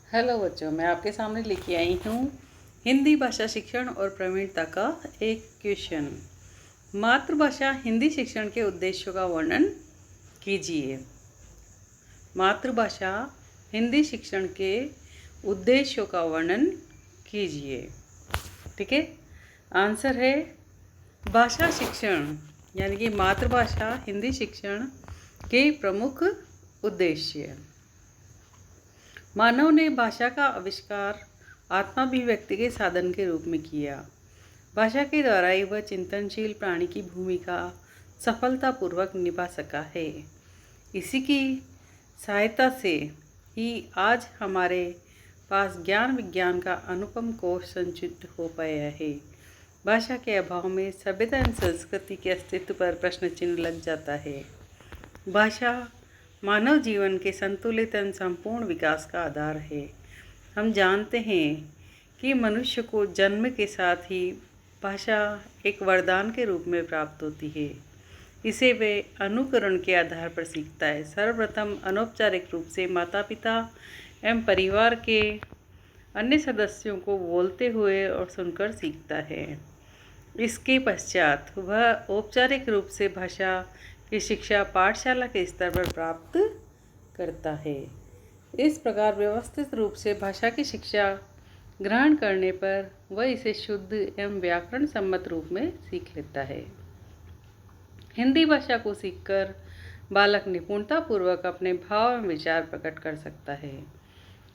Hello बच्चों, मैं आपके सामने लेके आई हूँ हिंदी भाषा शिक्षण और प्रवीणता का एक क्वेश्चन। मातृभाषा हिंदी शिक्षण के उद्देश्यों का वर्णन कीजिए। मातृभाषा हिंदी शिक्षण के उद्देश्यों का वर्णन कीजिए। ठीक है, आंसर है भाषा शिक्षण, यानी कि मातृभाषा हिंदी शिक्षण के प्रमुख उद्देश्य। मानव ने भाषा का आविष्कार आत्माभिव्यक्ति के साधन के रूप में किया। भाषा के द्वारा ही वह चिंतनशील प्राणी की भूमिका सफलतापूर्वक निभा सका है। इसी की सहायता से ही आज हमारे पास ज्ञान विज्ञान का अनुपम कोश संचित हो पाया है। भाषा के अभाव में सभ्यता एवं संस्कृति के अस्तित्व पर प्रश्न चिन्ह लग जाता है। भाषा मानव जीवन के संतुलित एवं संपूर्ण विकास का आधार है। हम जानते हैं कि मनुष्य को जन्म के साथ ही भाषा एक वरदान के रूप में प्राप्त होती है। इसे वे अनुकरण के आधार पर सीखता है। सर्वप्रथम अनौपचारिक रूप से माता पिता एवं परिवार के अन्य सदस्यों को बोलते हुए और सुनकर सीखता है। इसके पश्चात वह औपचारिक रूप से भाषा की शिक्षा पाठशाला के स्तर पर प्राप्त करता है। इस प्रकार व्यवस्थित रूप से भाषा की शिक्षा ग्रहण करने पर वह इसे शुद्ध एवं व्याकरण सम्मत रूप में सीख लेता है। हिंदी भाषा को सीखकर बालक निपुणतापूर्वक अपने भाव एवं विचार प्रकट कर सकता है।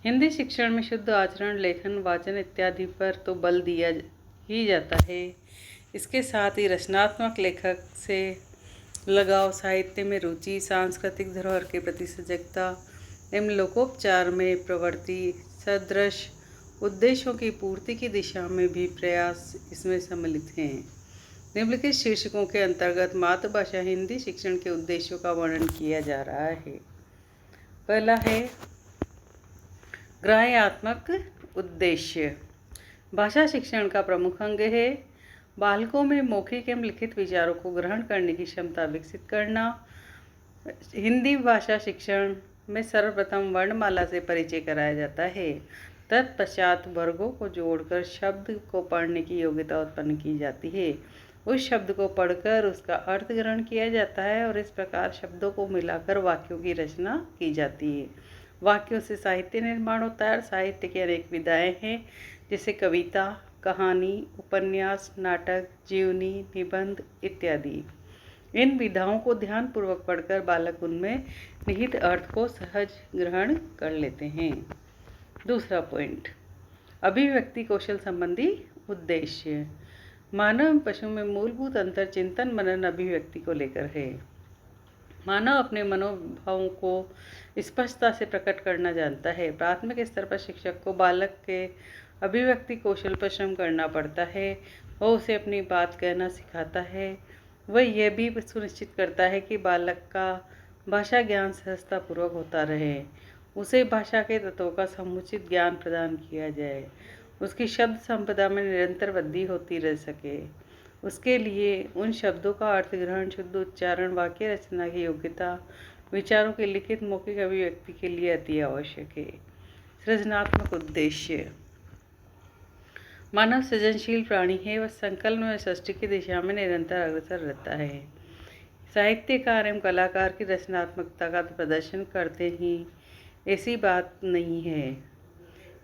हिंदी शिक्षण में शुद्ध आचरण, लेखन, वाचन इत्यादि पर तो बल दिया ही जाता है। इसके साथ ही रचनात्मक लेखक से लगाव, साहित्य में रुचि, सांस्कृतिक धरोहर के प्रति सजगता एवं लोकोपचार में प्रवृत्ति सदृश उद्देश्यों की पूर्ति की दिशा में भी प्रयास इसमें सम्मिलित हैं। निम्नलिखित शीर्षकों के अंतर्गत मातृभाषा हिंदी शिक्षण के उद्देश्यों का वर्णन किया जा रहा है। पहला है ग्राह्यात्मक उद्देश्य। भाषा शिक्षण का प्रमुख अंग है बालकों में मौखिक एवं लिखित विचारों को ग्रहण करने की क्षमता विकसित करना। हिंदी भाषा शिक्षण में सर्वप्रथम वर्णमाला से परिचय कराया जाता है। तत्पश्चात वर्गों को जोड़कर शब्द को पढ़ने की योग्यता उत्पन्न की जाती है। उस शब्द को पढ़कर उसका अर्थ ग्रहण किया जाता है और इस प्रकार शब्दों को मिलाकर वाक्यों की रचना की जाती है। वाक्यों से साहित्य निर्माण होता है और साहित्य की अनेक विधाएँ हैं, जैसे कविता, कहानी, उपन्यास, नाटक, जीवनी, निबंध इत्यादि। इन विधाओं को ध्यानपूर्वक पढ़कर बालक उनमें निहित अर्थ को सहज ग्रहण कर लेते हैं। दूसरा पॉइंट, अभिव्यक्ति कौशल संबंधी उद्देश्य। मानव एवं पशु में मूलभूत अंतर चिंतन, मनन, अभिव्यक्ति को लेकर है। मानव अपने मनोभावों को स्पष्टता से प्रकट करना जानता है। प्राथमिक स्तर पर शिक्षक को बालक के अभिव्यक्ति कौशल पर श्रम करना पड़ता है। वह उसे अपनी बात कहना सिखाता है। वह यह भी सुनिश्चित करता है कि बालक का भाषा ज्ञान सहजतापूर्वक होता रहे। उसे भाषा के तत्वों का समुचित ज्ञान प्रदान किया जाए। उसकी शब्द संपदा में निरंतर वृद्धि होती रह सके। उसके लिए उन शब्दों का अर्थ ग्रहण, शुद्ध उच्चारण, वाक्य रचना की योग्यता, विचारों की लिखित मौखिक अभिव्यक्ति के लिए अति आवश्यक है। सृजनात्मक उद्देश्य। मानव सृजनशील प्राणी है। वह संकलन व सृष्टि की दिशा में निरंतर अग्रसर रहता है। साहित्यकार एवं कलाकार की रचनात्मकता का प्रदर्शन करते ही ऐसी बात नहीं है।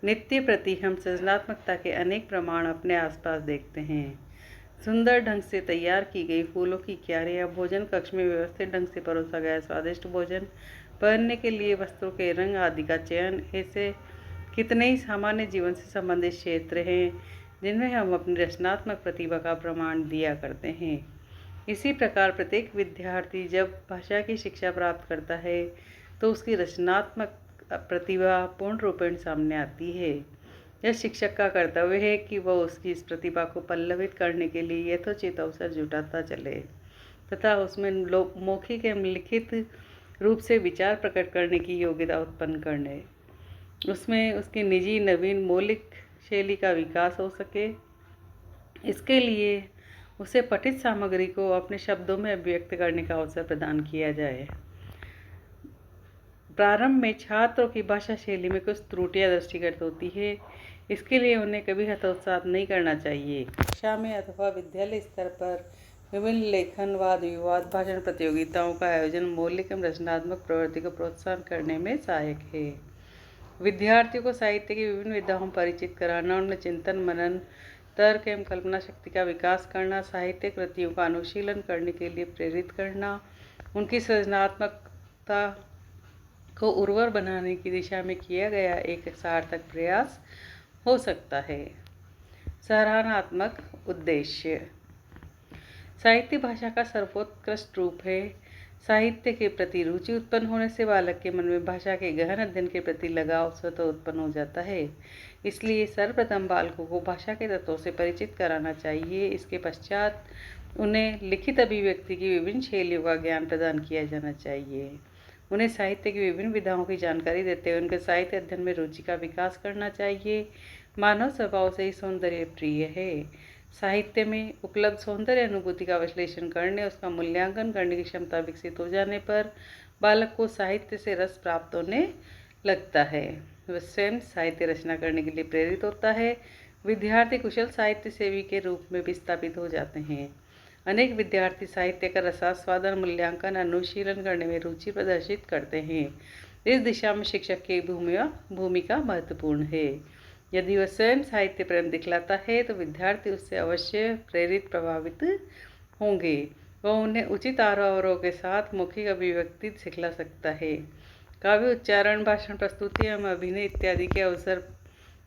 नित्य प्रति हम सृजनात्मकता के अनेक प्रमाण अपने आसपास देखते हैं। सुंदर ढंग से तैयार की गई फूलों की क्यारियाँ, भोजन कक्ष में व्यवस्थित ढंग से परोसा गया स्वादिष्ट भोजन, पहनने के लिए वस्त्रों के रंग आदि का चयन, ऐसे कितने ही सामान्य जीवन से संबंधित क्षेत्र हैं जिनमें हम अपनी रचनात्मक प्रतिभा का प्रमाण दिया करते हैं। इसी प्रकार प्रत्येक विद्यार्थी जब भाषा की शिक्षा प्राप्त करता है तो उसकी रचनात्मक प्रतिभा पूर्ण रूपेण सामने आती है। यह शिक्षक का कर्तव्य है कि वह उसकी इस प्रतिभा को पल्लवित करने के लिए यथोचित अवसर जुटाता चले तथा उसमें मौखिक एवं लिखित रूप से विचार प्रकट करने की योग्यता उत्पन्न करने, उसमें उसकी निजी नवीन मौलिक शैली का विकास हो सके। इसके लिए उसे पठित सामग्री को अपने शब्दों में अभिव्यक्त करने का अवसर प्रदान किया जाए। प्रारंभ में छात्रों की भाषा शैली में कुछ त्रुटियां दृष्टिगत होती है। इसके लिए उन्हें कभी हतोत्साहित नहीं करना चाहिए। कक्षा में अथवा विद्यालय स्तर पर विभिन्न लेखन, वाद विवाद, भाषण प्रतियोगिताओं का आयोजन मौलिक एवं रचनात्मक प्रवृत्ति को प्रोत्साहन करने में सहायक है। विद्यार्थियों को साहित्य की विभिन्न विधाओं परिचित कराना, उनमें चिंतन, मनन, तर्क एवं कल्पना शक्ति का विकास करना, साहित्य कृतियों का अनुशीलन करने के लिए प्रेरित करना, उनकी सृजनात्मकता को उर्वर बनाने की दिशा में किया गया एक सार्थक प्रयास हो सकता है। सराहनात्मक उद्देश्य साहित्य भाषा का सर्वोत्कृष्ट रूप है। साहित्य के प्रति रुचि उत्पन्न होने से बालक के मन में भाषा के गहन अध्ययन के प्रति लगाव स्वतः उत्पन्न हो जाता है। इसलिए सर्वप्रथम बालकों को भाषा के तत्वों से परिचित कराना चाहिए। इसके पश्चात उन्हें लिखित अभिव्यक्ति की विभिन्न शैलियों का ज्ञान प्रदान किया जाना चाहिए। उन्हें साहित्य की विभिन्न विधाओं की जानकारी देते हुए उनके साहित्य अध्ययन में रुचि का विकास करना चाहिए। मानव स्वभाव से ही सौंदर्य प्रिय है। साहित्य में उपलब्ध सौंदर्य अनुभूति का विश्लेषण करने, उसका मूल्यांकन करने की क्षमता विकसित हो जाने पर बालक को साहित्य से रस प्राप्त होने लगता है। वह स्वयं साहित्य रचना करने के लिए प्रेरित होता है। विद्यार्थी कुशल साहित्य सेवी के रूप में भी स्थापित हो जाते हैं। अनेक विद्यार्थी साहित्य का रसास्वादन, मूल्यांकन, अनुशीलन करने में रुचि प्रदर्शित करते हैं। इस दिशा में शिक्षक की भूमिका महत्वपूर्ण है। यदि वह स्वयं साहित्य प्रेम दिखलाता है तो विद्यार्थी उससे अवश्य प्रेरित प्रभावित होंगे। वह उन्हें उचित आरोह के साथ मौखिक अभिव्यक्ति सिखला सकता है। काव्य उच्चारण, भाषण प्रस्तुति एवं अभिनय इत्यादि के अवसर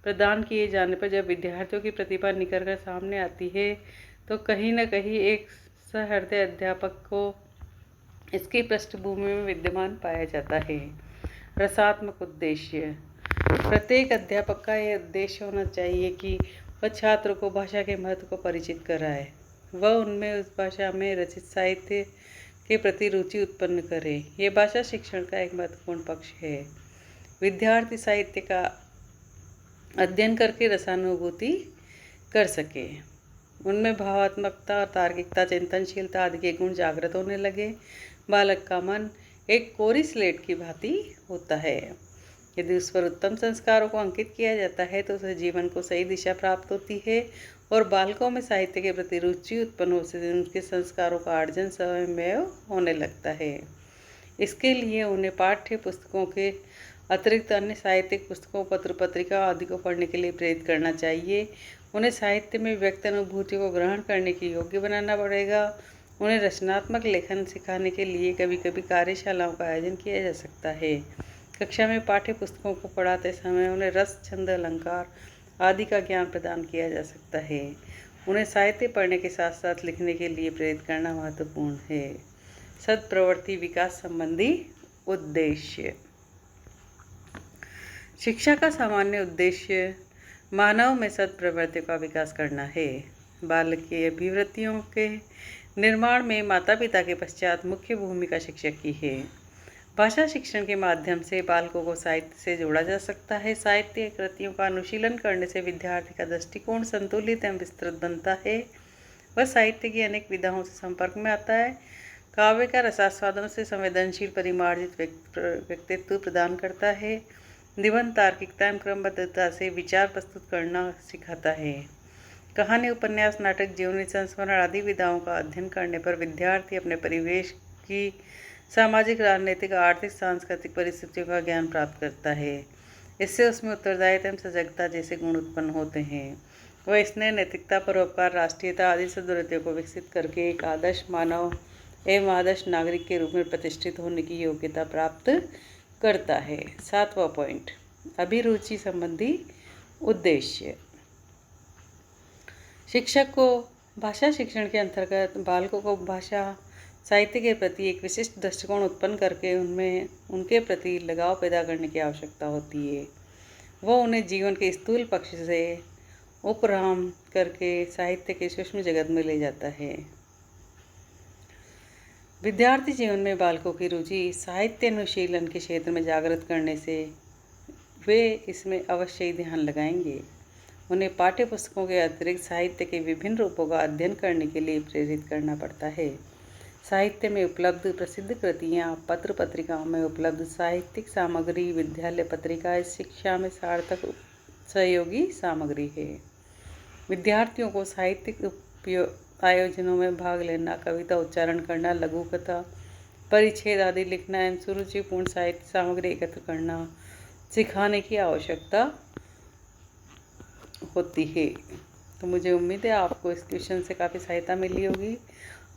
प्रदान किए जाने पर जब विद्यार्थियों की प्रतिभा निखर कर सामने आती है तो कहीं न कहीं एक सहृदय अध्यापक को इसकी पृष्ठभूमि में विद्यमान पाया जाता है। रसात्मक उद्देश्य प्रत्येक अध्यापक का यह उद्देश्य होना चाहिए कि वह छात्रों को भाषा के महत्व को परिचित कराए। वह उनमें उस भाषा में रचित साहित्य के प्रति रुचि उत्पन्न करे। यह भाषा शिक्षण का एक महत्वपूर्ण पक्ष है। विद्यार्थी साहित्य का अध्ययन करके रसानुभूति कर सके, उनमें भावात्मकता और तार्किकता, चिंतनशीलता आदि के गुण जागृत होने लगे। बालक का मन एक कोरी स्लेट की भांति होता है। यदि उस पर उत्तम संस्कारों को अंकित किया जाता है तो उसे जीवन को सही दिशा प्राप्त होती है और बालकों में साहित्य के प्रति रुचि उत्पन्न होने से उनके संस्कारों का अर्जन स्वयमेव होने लगता है। इसके लिए उन्हें पाठ्य पुस्तकों के अतिरिक्त अन्य साहित्यिक पुस्तकों, पत्र पत्रिका आदि को पढ़ने के लिए प्रेरित करना चाहिए। उन्हें साहित्य में व्यक्त अनुभूतियों को ग्रहण करने के योग्य बनाना पड़ेगा। उन्हें रचनात्मक लेखन सिखाने के लिए कभी कभी कार्यशालाओं का आयोजन किया जा सकता है। कक्षा में पाठ्य पुस्तकों को पढ़ाते समय उन्हें रस, छंद, अलंकार आदि का ज्ञान प्रदान किया जा सकता है। उन्हें साहित्य पढ़ने के साथ साथ लिखने के लिए प्रेरित करना महत्वपूर्ण है। सद्प्रवृत्ति विकास संबंधी उद्देश्य शिक्षा का सामान्य उद्देश्य मानव में सद्प्रवृत्ति का विकास करना है। बालक की अभिवृत्तियों के निर्माण में माता पिता के पश्चात मुख्य भूमिका शिक्षक की है। भाषा शिक्षण के माध्यम से बालकों को साहित्य से जोड़ा जा सकता है। साहित्य कृतियों का अनुशीलन करने से विद्यार्थी का दृष्टिकोण संतुलित एवं विस्तृत बनता है। वह साहित्य की अनेक विधाओं से संपर्क में आता है। काव्य का रसास्वादन से संवेदनशील परिमार्जित व्यक्तित्व प्रदान करता है। निबंध तार्किकता एवं क्रमबद्धता से विचार प्रस्तुत करना सिखाता है। कहानी, उपन्यास, नाटक, जीवनी संस्मरण आदि विधाओं का अध्ययन करने पर विद्यार्थी अपने परिवेश की सामाजिक, राजनीतिक, आर्थिक, सांस्कृतिक परिस्थितियों का ज्ञान प्राप्त करता है। इससे उसमें उत्तरदायित्व एवं सजगता जैसे गुण उत्पन्न होते हैं। वह स्नेह, नैतिकता, परोपकार, राष्ट्रीयता आदि सद्वृत्तियों को विकसित करके एक आदर्श मानव एवं आदर्श नागरिक के रूप में प्रतिष्ठित होने की योग्यता प्राप्त करता है। 7वां पॉइंट, अभिरुचि संबंधी उद्देश्य। शिक्षक को भाषा शिक्षण के अंतर्गत बालकों को भाषा साहित्य के प्रति एक विशिष्ट दृष्टिकोण उत्पन्न करके उनमें उनके प्रति लगाव पैदा करने की आवश्यकता होती है। वह उन्हें जीवन के स्थूल पक्ष से उपराम करके साहित्य के सूक्ष्म जगत में ले जाता है। विद्यार्थी जीवन में बालकों की रुचि साहित्य अनुशीलन के क्षेत्र में जागृत करने से वे इसमें अवश्य ही ध्यान लगाएंगे। उन्हें पाठ्य पुस्तकों के अतिरिक्त साहित्य के विभिन्न रूपों का अध्ययन करने के लिए प्रेरित करना पड़ता है। साहित्य में उपलब्ध प्रसिद्ध कृतियाँ, पत्र पत्रिकाओं में उपलब्ध साहित्यिक सामग्री, विद्यालय पत्रिकाएँ शिक्षा में सार्थक सहयोगी सामग्री है। विद्यार्थियों को साहित्यिक आयोजनों में भाग लेना, कविता उच्चारण करना, लघु कथा, परिच्छेद आदि लिखना एवं सुरुचिपूर्ण साहित्य सामग्री एकत्र करना सिखाने की आवश्यकता होती है। तो मुझे उम्मीद है आपको इस क्वेश्चन से काफ़ी सहायता मिली होगी।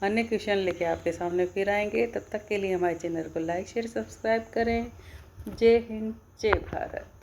अन्य क्वेश्चन लेके आपके सामने फिर आएंगे। तब तक के लिए हमारे चैनल को लाइक शेयर सब्सक्राइब करें। जय हिंद, जय भारत।